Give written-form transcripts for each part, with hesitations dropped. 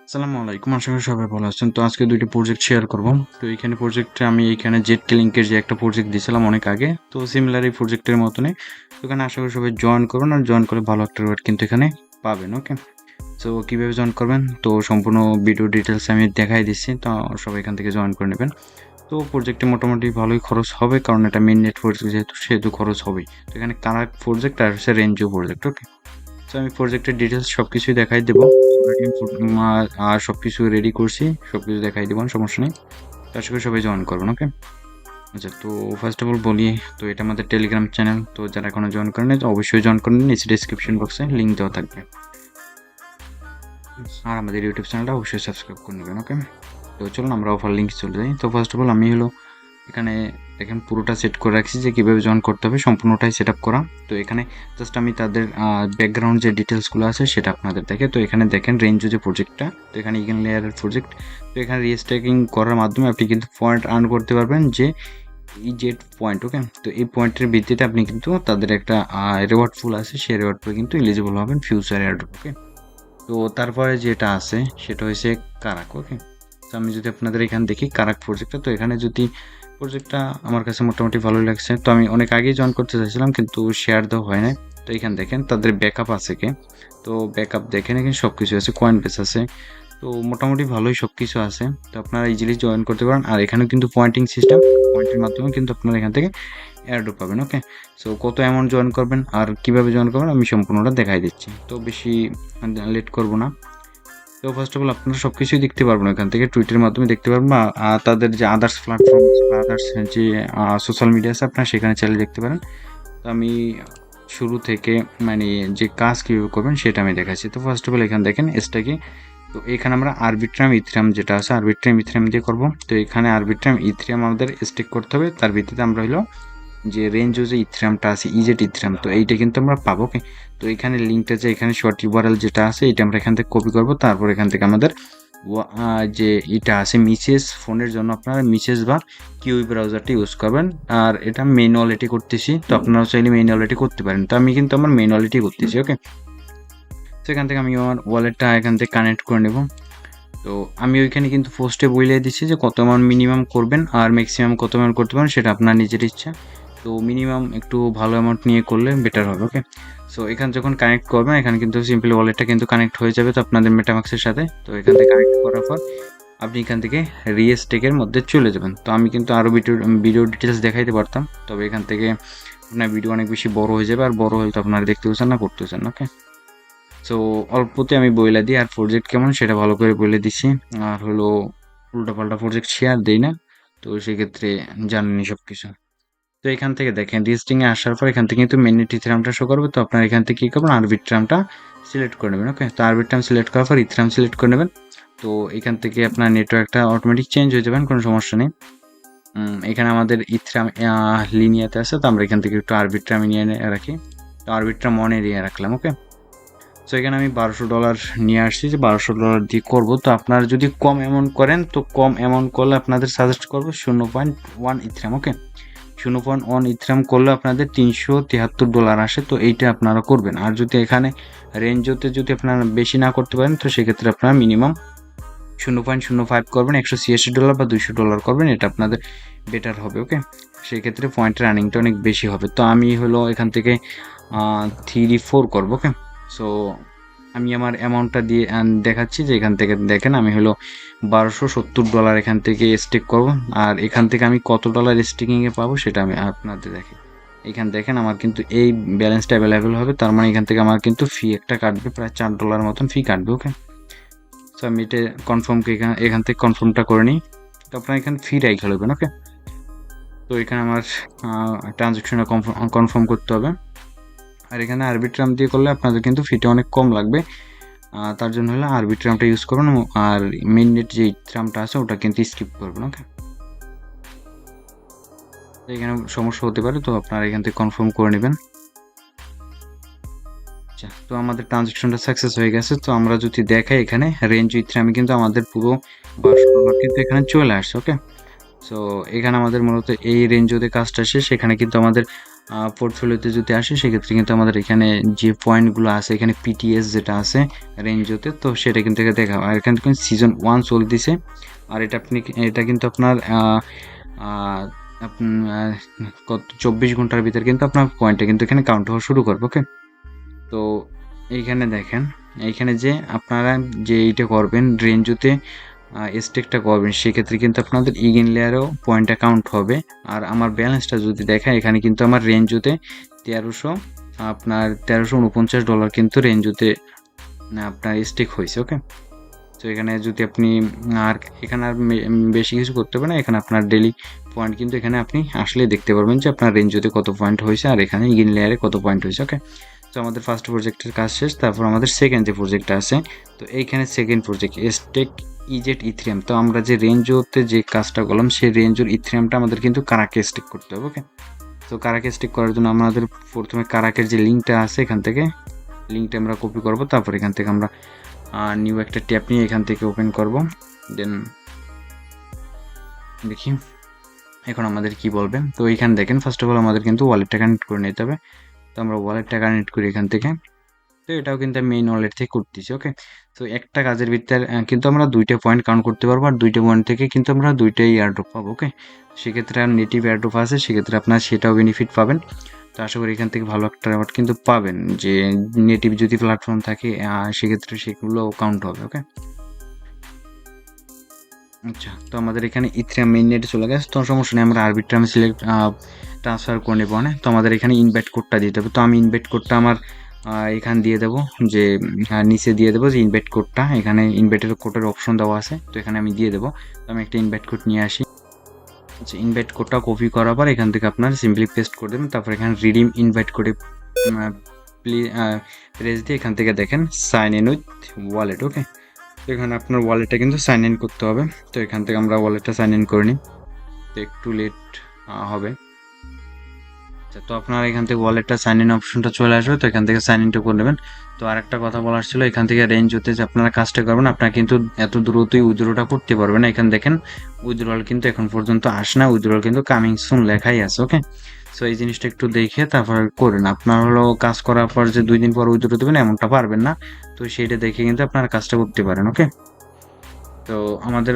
আসসালামু আলাইকুম। আশা করি সবাই ভালো আছেন। তো আজকে ২ টি প্রজেক্ট শেয়ার করব। তো এইখানে প্রজেক্টে আমি এইখানে জেটলিংকের যে একটা প্রজেক্ট দিয়েছিলাম অনেক আগে। তো সিমিলার এই প্রজেক্টের মতনই। তো এখানে আশা করি সবাই জয়েন করুন আর জয়েন করলে ভালো একটা রেওয়ার্ড কিন্তু এখানে পাবেন। ওকে? সো কিভাবে জয়েন করবেন? তো সম্পূর্ণ ভিডিও ডিটেইলস আমি দেখাই দিচ্ছি। তো সবাই এখান থেকে জয়েন করে নেবেন। তো প্রজেক্টে মোটামুটি ভালোই খরচ হবে কারণ এটা মেইন নেট প্রজেক্ট যেহেতু সেহেতু খরচ হবেই। তো এখানে কারাক প্রজেক্ট আর হচ্ছে রেঞ্জো প্রজেক্ট। ওকে? তো আমি প্রজেক্টের ডিটেলস সবকিছুই দেখাই দেবো। আর সবকিছু রেডি করছি, সবকিছু দেখাই দেবো, সমস্যা নেই। তো আশা করি সবাই জয়েন করবেন। ওকে? আচ্ছা, তো ফার্স্ট অফ অল বলি, তো এটা আমাদের টেলিগ্রাম চ্যানেল। তো যারা এখনো জয়েন করেন তো অবশ্যই জয়েন করে নিন, নিচে ডিসক্রিপশন বক্সে লিঙ্ক দেওয়া থাকবে। আর আমাদের ইউটিউব চ্যানেলটা অবশ্যই সাবস্ক্রাইব করে নেবেন। ওকে? তো চলুন আমরা অফার লিঙ্ক চলে যাই। তো ফার্স্ট অফ অল আমি এখানে দেখেন পুরোটা সেট করে রাখছি যে কীভাবে জয়েন করতে হবে, সম্পূর্ণটাই সেট আপ করা। তো এখানে জাস্ট আমি তাদের ব্যাকগ্রাউন্ড যে ডিটেলসগুলো আছে সেটা আপনাদের দেখে। তো এখানে দেখেন রেঞ্জো যে প্রজেক্টটা, তো এখানে ইগেন লেয়ারের প্রজেক্ট। তো এখানে রিস্ট্যাকিং করার মাধ্যমে আপনি কিন্তু পয়েন্ট আর্ন করতে পারবেন, যে জেড পয়েন্ট। ওকে? তো এই পয়েন্টের ভিত্তিতে আপনি কিন্তু তাদের একটা রিওয়ার্ড ফুল আছে, সেই রিওয়ার্ড ফুল কিন্তু এলিজিবল হবেন ফিউচার এয়ারড্রপ। ওকে? তো তারপরে যেটা আছে সেটা হচ্ছে কারাক। ওকে? তো আমি যদি আপনাদের এখানে দেখি কারাক প্রজেক্টটা, তো এখানে যদি প্রজেক্টটা আমার কাছে মোটামুটি ভালোই লাগছে। তো আমি অনেক আগেই জয়েন করতে চাইছিলাম কিন্তু শেয়ার দেওয়া হয় না। তো এখানে দেখেন তাদের ব্যাকআপ আছে কি, তো ব্যাকআপ দেখেন এখানে সব কিছু আছে, কয়েন বেস আছে। তো মোটামুটি ভালোই সব কিছু আছে। তো আপনারা ইজিলি জয়েন করতে পারেন। আর এখানেও কিন্তু পয়েন্টিং সিস্টেম, পয়েন্টের মাধ্যমে কিন্তু আপনারা এখান থেকে এয়ারড্রপ পাবেন। ওকে? সো কত অ্যামাউন্ট জয়েন করবেন আর কীভাবে জয়েন করবেন আমি সম্পূর্ণটা দেখাই দিচ্ছি। তো বেশি লেট করব না। তো ফার্স্ট অফ অল আপনারা সব কিছুই দেখতে পারবেন এখান থেকে, টুইটের মাধ্যমে দেখতে পারবেন, বা তাদের যে আদার্স প্ল্যাটফর্ম বা আদার্স যে সোশ্যাল মিডিয়া আছে আপনারা সেখানে চাইলে দেখতে পারেন। তো আমি শুরু থেকে মানে যে কাজ কীভাবে করবেন সেটা আমি দেখাচ্ছি। তো ফার্স্ট অফ অল এখানে দেখেন এসটাকে, তো এখানে আমরা আরবিট্রাম ইথিরিয়াম যেটা আছে আরবিট্রাম ইথিরিয়াম দিয়ে করব। তো এখানে আরবিট্রাম ইথিরিয়াম আমাদের স্টেক করতে হবে, তার ভিত্তিতে আমরা যে রেঞ্জও যে ইথিরিয়ামটা আছে ইজেট ইথিরিয়াম, তো এইটা কিন্তু আমরা পাবো। ওকে? তো এখানে লিঙ্কটা যে এখানে শর্ট ইউআরএল যেটা আছে এটা আমরা এখান থেকে কপি করব, তারপর এখান থেকে আমাদের যে এটা আছে মিসেস ফোনের জন্য আপনারা মিসেস বা কিউই ব্রাউজারটা ইউজ করবেন। আর এটা মেইন ওয়ালেটে করতেছি, তো আপনারাও চাইলে মেইন ওয়ালেটে করতে পারেন। তো আমি কিন্তু আমার মেইন ওয়ালেটে করতেছি। ওকে? তো এখান থেকে আমি আমার ওয়ালেটটা এখান থেকে কানেক্ট করে নেব। তো আমি ওইখানে কিন্তু পোস্টে বলে দিচ্ছি যে কত অ্যামাউন্ট মিনিমাম করবেন আর ম্যাক্সিমাম কত অ্যামাউন্ট করতে পারেন সেটা আপনার নিজের ইচ্ছা। তো মিনিমাম একটু ভালো অ্যামাউন্ট নিয়ে করলে বেটার হবে। ওকে? সো এখানে যখন কানেক্ট করবেন এখানে কিন্তু সিম্পলি ওয়ালেটটা কিন্তু কানেক্ট হয়ে যাবে তো আপনাদের মেটামাক্সের সাথে। তো এখান থেকে কানেক্ট করার পর আপনি এখান থেকে রিস্টেকের মধ্যে চলে যাবেন। তো আমি কিন্তু আরও ভিডিও ডিটেলস দেখাইতে পারতাম, তবে এখান থেকে আপনার ভিডিও অনেক বেশি বড় হয়ে যাবে, আর বড় হলে তো আপনারা দেখতে পাচ্ছেন না, করতে পারছেন। ওকে? সো অল্পতে আমি বইলা দিই, আর প্রজেক্ট কেমন সেটা ভালো করে বলে দিচ্ছি। আর উল্টাপাল্টা প্রজেক্ট শেয়ার দেই না, তো সেক্ষেত্রে জানেনই সব কিছু। তো এখান থেকে দেখেন রেজিস্ট্রিংয়ে আসার পর এখান থেকে কিন্তু মেনু ইথিরামটা শো করবে। তো আপনার এখান থেকে কী করবেন, আরবিট্রামটা সিলেক্ট করে নেবেন। ওকে? তো আরবিট্রাম সিলেক্ট করার পর ইথিরাম সিলেক্ট করে নেবেন। তো এখান থেকে আপনার নেটওয়ার্কটা অটোমেটিক চেঞ্জ হয়ে যাবেন, কোনো সমস্যা নেই। এখানে আমাদের ইথিরাম লিনিয়াতে আছে, তো আমরা এখান থেকে একটু আরবিট্রাম নিয়ে রাখি। তো আরবিট্রাম অনে নিয়ে রাখলাম। ওকে? সো এখানে আমি $12 নিয়ে আসছি, যে $12 দিয়ে করব। তো আপনারা যদি কম অ্যামাউন্ট করেন তো কম অ্যামাউন্ট করলে আপনাদের সাজেস্ট করবো 0.1 ইথিরাম। ওকে? 0.1 ইথিরাম করলে আপনাদের $373 আসে, তো এইটা আপনারা করবেন। আর যদি এখানে রেঞ্জতে যদি আপনারা বেশি না করতে পারেন তো সেক্ষেত্রে আপনারা মিনিমাম 0.05 করবেন, $186 বা $200 করবেন, এটা আপনাদের বেটার হবে। ওকে? সেক্ষেত্রে পয়েন্ট রানিংটা অনেক বেশি হবে। তো আমি এখান থেকে 3-4 করবো। ওকে? সো আমি আমার অ্যামাউন্টটা দিয়ে দেখাচ্ছি, যে এখান থেকে দেখেন আমি $1270 এখান থেকে স্টেক করব। আর এখান থেকে আমি কত ডলার স্টেকিংয়ে পাবো সেটা আমি আপনাদের দেখি। এখানে দেখেন আমার কিন্তু এই ব্যালেন্সটা অ্যাভেলেবেল হবে, তার মানে এখান থেকে আমার কিন্তু ফি একটা কাটবে, প্রায় $4 মতন ফি কাটবে। ওকে? সো আমি এটা এখান থেকে কনফার্মটা করে নিই। তো আপনার এখানে ফি রাইখা নেবেন। ওকে? তো এখানে আমার ট্রানজ্যাকশনটা কনফার্ম করতে হবে। আর এখানে আরবিট্রাম দিয়ে করলে আপনাদের কিন্তু ফিটা অনেক কম লাগবে, তার জন্য হলে আরবিট্রামটা ইউজ করবেন। আর মেইন নেট যে ইথিরামটা আছে ওটা কিন্তু স্কিপ করবেন। ওকে? এখানে সমস্যা হতে পারে, তো আপনারা এখান থেকে কনফার্ম করে নেবেন। আচ্ছা, তো আমাদের ট্রানজ্যাকশনটা সাকসেস হয়ে গেছে। তো আমরা যদি দেখাই এখানে রেঞ্জ ইথিরামে কিন্তু আমাদের পুরো $12 কিন্তু এখানে চলে আসছে। ওকে? সো এখানে আমাদের মূলত এই রেঞ্জতে কাজটা শেষ, এখানে কিন্তু আমাদের পোর্টফোলিওতে যদি আসে সেক্ষেত্রে কিন্তু আমাদের এখানে যে পয়েন্টগুলো আছে এখানে পিটিএস যেটা আছে রেঞ্জোতে, তো সেটা কিন্তু দেখা, আর এখানে কিন্তু সিজন 1 চলতেছে, আর এটা কিন্তু আপনার কত 24 ঘন্টার ভিতরে কিন্তু আপনার পয়েন্টটা কিন্তু এখানে কাউন্ট হওয়া শুরু করবে। ওকে, তো এইখানে দেখেন, এইখানে যে আপনারা যে এইটা করবেন রেঞ্জোতে স্টেকটা করবেন সেক্ষেত্রে কিন্তু আপনাদের ইগেন লেয়ারেও পয়েন্ট অ্যাকাউন্ট হবে। আর আমার ব্যালেন্সটা যদি দেখায় এখানে কিন্তু আমার রেঞ্জোতে 1349 ডলার কিন্তু রেঞ্জোতে আপনার স্টেক হয়েছে। ওকে, তো এখানে যদি আপনি আর এখানে আর বেশি কিছু করতে পারেন, এখানে আপনার ডেলি পয়েন্ট কিন্তু এখানে আপনি আসলে দেখতে পারবেন যে আপনার রেঞ্জোতে কত পয়েন্ট হয়েছে আর এখানে ইগেন লেয়ারে কত পয়েন্ট হয়েছে। ওকে, তো আমাদের ফার্স্ট প্রজেক্টের কাজ শেষ, তারপর আমাদের সেকেন্ড যে প্রজেক্টটা আছে, তো এইখানে সেকেন্ড প্রজেক্ট স্টেক ইজেট ইথ্রিয়াম। তো আমরা যে রেঞ্জোতে যে কাজটা করলাম সেই রেঞ্জোর ইথ্রিয়ামটা আমাদের কিন্তু কারাকে স্টেক করতে হবে। ওকে, তো কারাকে স্টেক করার জন্য আমাদের প্রথমে কারাকের যে লিঙ্কটা আছে এখান থেকে লিঙ্কটা আমরা কপি করব, তারপর এখান থেকে আমরা নিউ একটা ট্যাব নিয়ে এখান থেকে ওপেন করব। দেন দেখি এখন আমাদের কি বলবে। তো এখানে দেখেন ফার্স্ট অফ অল আমাদের কিন্তু ওয়ালেটটা কানেক্ট করে নিতে হবে। তো আমরা ওয়ালেটটা কানেক্ট করি এখান থেকে, তো এটাও কিন্তু মেইন ওয়ালেট থেকে করতেছি। ওকে, তো একটা কাজের ভিতরে কিন্তু আমরা 2টা পয়েন্ট কাউন্ট করতে পারবো, আর 2টা পয়েন্ট থেকে কিন্তু আমরা 2টাই এয়ারড্রপ পাবো। ওকে, সেক্ষেত্রে আর নেটিভ এয়ারড্রপ আছে সেক্ষেত্রে আপনার সেটাও বেনিফিট পাবেন। তো আশা করি এখান থেকে ভালো একটা রেওয়ার্ড কিন্তু পাবেন, যে নেটিভ যদি প্ল্যাটফর্ম থাকে সেক্ষেত্রে সেগুলো কাউন্ট হবে। ওকে, আচ্ছা, তো আমাদের এখানে ইথ্রিয়াম মেইন নেটে চলে গেছে, তো সমস্যা নেই, আমরা আরবিট্রাম সিলেক্ট ট্রান্সফার করে নেবো না। তো আমাদের এখানে ইনভাইট কোডটা দিতে হবে, তো আমি ইনভাইট কোডটা আমার এখানে দিয়ে দেবো, যে নিচে দিয়ে দেবো যে ইনভাইট কোডটা, এখানে ইনভাইটের কোডের অপশন দেওয়া আছে, তো এখানে আমি দিয়ে দেবো। তো আমি একটা ইনভাইট কোড নিয়ে আসি। আচ্ছা, ইনভাইট কোডটা কপি করার পর এখান থেকে আপনার সিম্পলি পেস্ট করে দেবেন, তারপর এখানে রিডিম ইনভাইট কোডে প্রেস দিয়ে এখান থেকে দেখেন সাইন ইন উইথ ওয়ালেট। ওকে, এখানে আপনার ওয়ালেটটা কিন্তু সাইন ইন করতে হবে, তো এখান থেকে আমরা ওয়ালেটটা সাইন ইন করে নিই, তো একটু লেট হবে। তো আপনার এখান থেকে ওয়ালেটটা সাইন ইন অপশনটা চলে আসবে, তো এখান থেকে সাইন ইনটা করে নেবেন। তো আরেকটা কথা বলার ছিল, এখান থেকে রেঞ্জ হতে যে আপনারা কাজটা করবেন আপনারা কিন্তু এত দ্রুতই উইথড্রটা করতে পারবেন না। এখানে দেখেন উইথড্রল কিন্তু এখন পর্যন্ত আসে না, উইথড্রল কিন্তু কামিং সুন লেখাই আছে। ওকে, সো এই জিনিসটা একটু দেখে তারপর করেন। আপনার হলো কাজ করার পর যে 2 দিন পর উইথড্র দেবেন এমনটা পারবেন না, তো সেইটা দেখে কিন্তু আপনারা কাজটা করতে পারেন। ওকে, তো আমাদের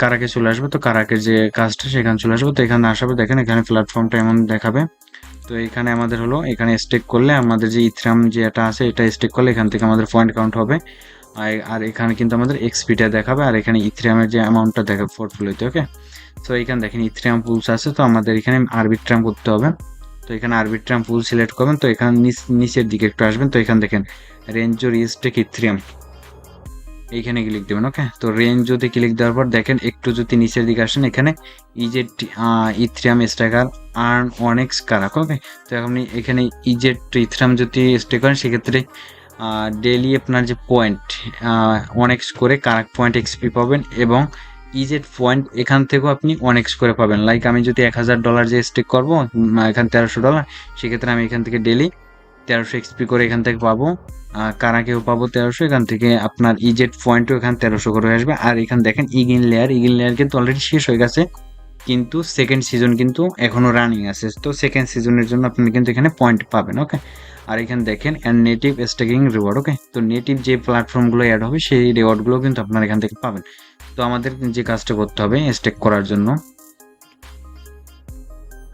কারাকে চলে আসবে, তো কারাকের যে কাজটা সেখানে চলে আসবে, তো এখানে আসাবে দেখেন এখানে প্ল্যাটফর্মটা এমন দেখাবে। তো এখানে আমাদের হলো এখানে স্টেক করলে আমাদের যে ইথ্রাম যে এটা আছে এটা স্টেক করলে এখান থেকে আমাদের পয়েন্ট কাউন্ট হবে, আর এখানে কিন্তু আমাদের এক্সপিটা দেখাবে, আর এখানে ইথ্রিয়ামের যে অ্যামাউন্টটা দেখাবে পোর্টফোলিওতে। ওকে, তো এখানে দেখেন ইথ্রিয়াম পুলস আছে, তো আমাদের এখানে আরবিট্রাম করতে হবে, তো এখানে আরবিট্রাম পুল সিলেক্ট করবেন, তো এখানে নিচের দিকে একটু আসবেন, তো এখানে দেখেন রেঞ্জোর স্টেক ইথ্রিয়াম এইখানে ক্লিক দেবেন। ওকে, তো রেঞ্জ যদি ক্লিক দেওয়ার পর দেখেন একটু যদি নিচের দিকে আসেন এখানে ইজেট ইথ্রিয়াম স্টেকার আর্ন অনেক্স কারাক। ওকে, তো আপনি এখানে ইজেট ইথ্রিয়াম যদি স্টে করেন সেক্ষেত্রে ডেইলি আপনার যে পয়েন্ট অনেক্স করে কারাক পয়েন্ট এক্সপি পাবেন, এবং ইজেট পয়েন্ট এখান থেকেও আপনি অনেক্স করে পাবেন। লাইক আমি যদি $1000 যে স্টেক করবো এখানে $1300, সেক্ষেত্রে আমি এখান থেকে ডেলি 1300 এক্সপি করে এখান থেকে পাবো, কারাকেও পাবো 1300, এখান থেকে আপনার ইজেট পয়েন্টও এখানে 1300 করে আসবে। আর এখানে দেখেন ইগেন লেয়ার কিন্তু অলরেডি শেষ হয়ে গেছে, কিন্তু সেকেন্ড সিজন কিন্তু এখনো রানিং আছে, তো সেকেন্ড সিজনের জন্য আপনি কিন্তু এখানে পয়েন্ট পাবেন। ওকে, আর এখানে দেখেন নেটিভ স্টেকিং রিওয়ার্ড। ওকে, তো নেটিভ যে প্ল্যাটফর্মগুলো অ্যাড হবে সেই রিওয়ার্ডগুলো কিন্তু আপনারা এখান থেকে পাবেন। তো আমাদের যে কাজটা করতে হবে স্টেক করার জন্য,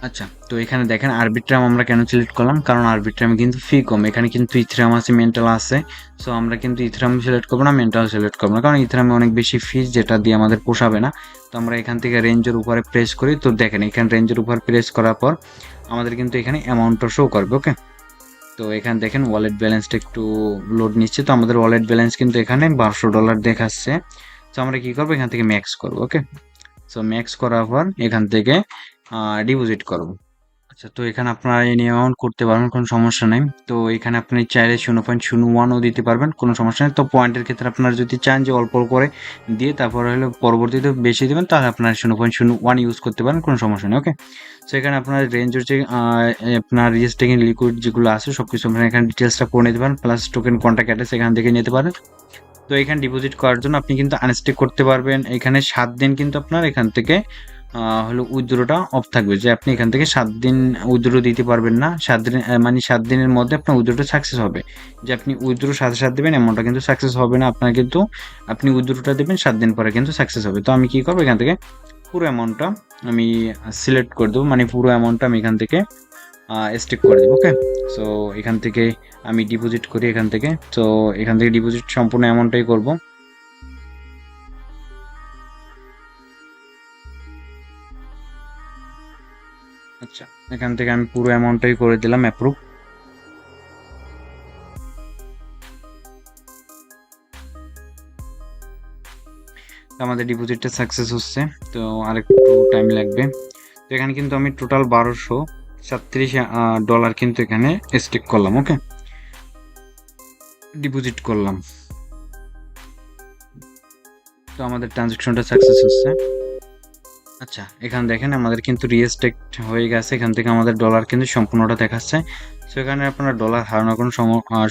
আচ্ছা, তো এখানে দেখেন আরবিট্রাম আমরা কেন সিলেক্ট করলাম, কারণ আরবিট্রামে কিন্তু ফি কম, এখানে কিন্তু ইথ্রাম আছে মেন্টাল আছে, সো আমরা কিন্তু ইথ্রাম সিলেক্ট করবো না, মেন্টাল সিলেক্ট করবো না, কারণ ইথ্রামে অনেক বেশি ফিস যেটা দিয়ে আমাদের পোষাবে না। তো আমরা এখান থেকে রেঞ্জের উপরে প্রেস করি, তো দেখেন এখানে রেঞ্জের উপর প্রেস করার পর আমাদের কিন্তু এখানে অ্যামাউন্টটা শো করবে। ওকে, তো এখানে দেখেন ওয়ালেট ব্যালেন্সটা একটু লোড নিচ্ছে, তো আমাদের ওয়ালেট ব্যালেন্স কিন্তু এখানে $1200 দেখাচ্ছে। তো আমরা কি করবো এখান থেকে ম্যাক্স করবো। ওকে, সো ম্যাক্স করার পর এখান থেকে ডিপোজিট করব। আচ্ছা, তো এখানে আপনারা এনি অ্যামাউন্ট করতে পারবেন, কোনো সমস্যা নেই। তো এখানে আপনি চাইলে 0.01ও দিতে পারবেন, কোনো সমস্যা নেই। তো পয়েন্টের ক্ষেত্রে আপনারা যদি চান যে অল্প করে দিয়ে তারপর হলে পরবর্তীতে বেশি দেবেন, তাহলে আপনারা 0.01 ইউজ করতে পারেন, কোনো সমস্যা নেই। ওকে, তো এখানে আপনার রেঞ্জের যে আপনার রেজিস্ট্রিং লিকুইড যেগুলো আছে সব কিছু আপনারা এখানে ডিটেলসটা করে নিতে পারেন, প্লাস টোকেন কন্ট্যাক্ট অ্যাড্রেস এখান থেকে নিতে পারেন। তো এখানে ডিপোজিট করার জন্য আপনি কিন্তু আনস্টেক করতে পারবেন, এখানে 7 দিন কিন্তু আপনার এখান থেকে হলো উইথড্রোটা অফ থাকবে, যে আপনি এখান থেকে 7 দিন উইথড্রো দিতে পারবেন না। 7 দিন মানে 7 দিনের মধ্যে আপনার উইথড্রোটা সাকসেস হবে। যে আপনি উইথড্রো সাথে সাথে দেবেন এমনটা কিন্তু সাকসেস হবে না আপনার, কিন্তু আপনি উইথড্রোটা দেবেন 7 দিন পরে কিন্তু সাকসেস হবে। তো আমি কি করবো, এখান থেকে পুরো অ্যামাউন্টটা আমি সিলেক্ট করে দেবো, মানে পুরো অ্যামাউন্টটা আমি এখান থেকে স্টিক করে দেবো। ওকে, সো এখান থেকে আমি ডিপোজিট করি এখান থেকে। তো এখান থেকে ডিপোজিট সম্পূর্ণ অ্যামাউন্টটাই করব। আচ্ছা, এখান থেকে আমি পুরো অ্যামাউন্টটাই করে দিলাম অ্যাপ্রুভ। আমাদের ডিপোজিটটা সাকসেস হচ্ছে, তো আরেকটু টাইম লাগবে। তো এখানে কিন্তু আমি টোটাল $1237 কিন্তু এখানে স্টেক করলাম। ওকে, ডিপোজিট করলাম। তো আমাদের ট্রানজ্যাকশনটা সাকসেস হচ্ছে। আচ্ছা, এখানে দেখেন আমাদের কিন্তু রিস্টেক হয়ে গেছে। এখান থেকে আমাদের ডলার কিন্তু সম্পূর্ণটা দেখাচ্ছে। সো এখানে আপনার ডলার হারানোর কোনো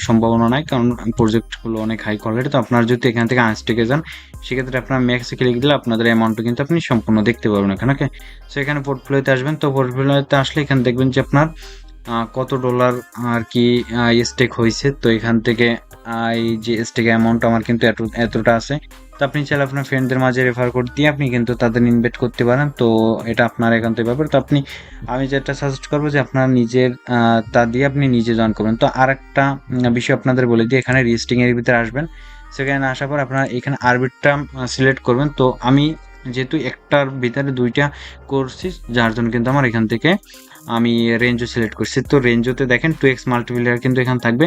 সম্ভাবনা নাই, কারণ প্রজেক্টগুলো অনেক হাই কোয়ালিটি। তো আপনার যদি এখান থেকে আনস্টেকে যান, সেক্ষেত্রে আপনার ম্যাক্সে ক্লিক দিলে আপনাদের অ্যামাউন্টটা কিন্তু আপনি সম্পূর্ণ দেখতে পারবেন এখানে। ওকে, সো এখানে পোর্টফোলিওতে আসবেন। তো পোর্টফোলিওতে আসলে এখানে দেখবেন যে আপনার কত ডলার আর কি স্টেক হয়েছে। তো এখান থেকে এই যে স্টেক অ্যামাউন্ট আমার কিন্তু এতটা আছে। তো আপনি চাইলে আপনার ফ্রেন্ডদের মাঝে রেফার কোড দিয়ে আপনি কিন্তু তাদের ইনভাইট করতে পারেন। তো এটা আপনার একান্ত ব্যাপার। তো আপনি, আমি যেটা সাজেস্ট করবো যে আপনার নিজের তা দিয়ে আপনি নিজে জয়েন করবেন। তো আর একটা বিষয় আপনাদের বলে দিই, এখানে রেজিস্ট্রিং এর ভিতরে আসবেন। সেখানে আসার পর আপনার এখানে আরবিটটা সিলেক্ট করবেন। তো আমি যেহেতু একটার ভিতরে দুইটা করছি, যার জন্য কিন্তু আমার এখান থেকে আমি রেঞ্জও সিলেক্ট করছি। তো রেঞ্জোতে দেখেন 2x মাল্টিপ্লিয়ার কিন্তু এখানে থাকবে।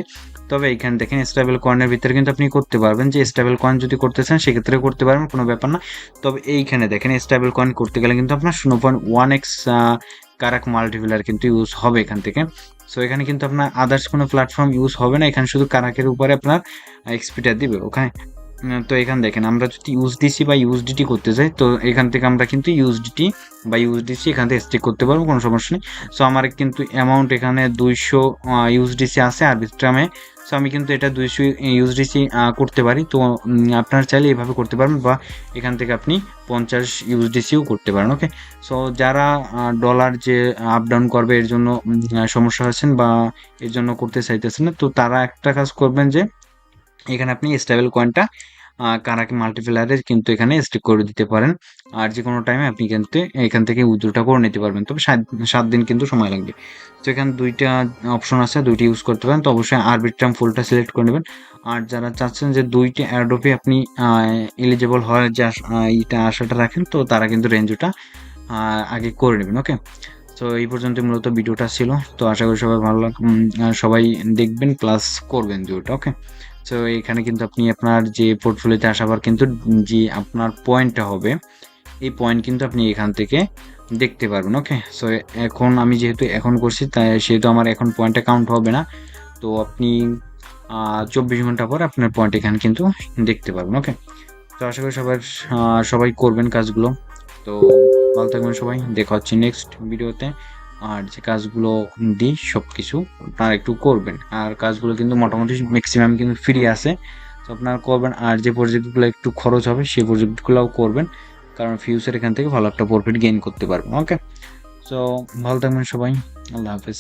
তবে এখানে দেখেন স্টেবল কয়েনের ভিতরে কিন্তু আপনি করতে পারবেন, যে স্টেবল কয়েন যদি করতে চান সেক্ষেত্রে করতে পারবেন, কোনো ব্যাপার না। তবে এইখানে দেখেন স্টেবল কয়েন করতে গেলে কিন্তু আপনার 0.1x কারাক মাল্টিপ্লিয়ার কিন্তু ইউজ হবে এখান থেকে। সো এখানে কিন্তু আপনার আদার্স কোনো প্ল্যাটফর্ম ইউজ হবে না, এখানে শুধু কারাকের উপরে আপনার এক্সপিটা দিবে। ওখানে তো এখানে দেখেন আমরা যদি ইউএসডিসি বা ইউএসডিটি করতে চাই, তো এখান থেকে আমরা কিন্তু ইউএসডিটি বা ইউএসডিসি এখান থেকে স্টেক করতে পারবো, কোনো সমস্যা নেই। সো আমার কিন্তু অ্যামাউন্ট এখানে 200 ইউএসডিসি আছে আরবিট্রামে। সো আমি কিন্তু এটা 200 ইউএসডিসি করতে পারি। তো আপনারা চাইলে এভাবে করতে পারবেন, বা এখান থেকে আপনি 50 ইউএসডিসিও করতে পারেন। ওকে, সো যারা ডলার যে আপ ডাউন করবে এর জন্য সমস্যা হচ্ছেন বা এর জন্য করতে চাইতেছেন না, তো তারা একটা কাজ করবেন যে এখানে আপনি স্টেবল কয়েনটা কারাকি মাল্টিপ্লায়ারে কিন্তু এখানে স্টিক করে দিতে পারেন। আর যে কোনো টাইমে আপনি কিন্তু এখান থেকে উইথড্রটা করে নিতে পারবেন, তবে 7 দিন কিন্তু সময় লাগবে। তো এখানে দুইটা অপশন আছে, দুইটি ইউজ করতে পারেন। তো অবশ্যই আরবিট্রাম ফুলটা সিলেক্ট করে নেবেন। আর যারা চাচ্ছেন যে দুইটি অ্যাডোপে আপনি এলিজেবল হয় যে এইটা আশাটা রাখেন, তো তারা কিন্তু রেঞ্জটা আগে করে নেবেন। ওকে, তো এই পর্যন্ত মূলত ভিডিওটা ছিল। তো আশা করি সবাই ভালো সবাই দেখবেন প্লাস করবেন ভিডিওটা। ওকে, তো এখানে কিন্তু আপনি আপনার যে পোর্টফোলিওতে আসাবার কিন্তু যে আপনার পয়েন্টটা হবে, এই পয়েন্ট কিন্তু আপনি এখান থেকে দেখতে পারবেন। ওকে, সো এখন আমি যেহেতু এখন করছি তাই সেহেতু আমার এখন পয়েন্টটা কাউন্ট হবে না। তো আপনি 24 ঘন্টা পর আপনার পয়েন্ট এখানে কিন্তু দেখতে পারবেন। ওকে, তো আশা করি সবাই করবেন কাজগুলো। তো ভালো থাকবেন সবাই, দেখা হচ্ছে নেক্সট ভিডিওতে। আর যে কাজগুলো দিই সব কিছু আপনারা একটু করবেন, আর কাজগুলো কিন্তু মোটামুটি ম্যাক্সিমাম কিন্তু ফ্রি আছে, তো আপনারা করবেন। আর যে প্রজেক্টগুলো একটু খরচ হবে সেই প্রজেক্টগুলোও করবেন, কারণ ফিউচার এখান থেকে ভালো একটা প্রফিট গেইন করতে পারবেন। ওকে, সো ভালো থাকবেন সবাই, আল্লাহ হাফেজ।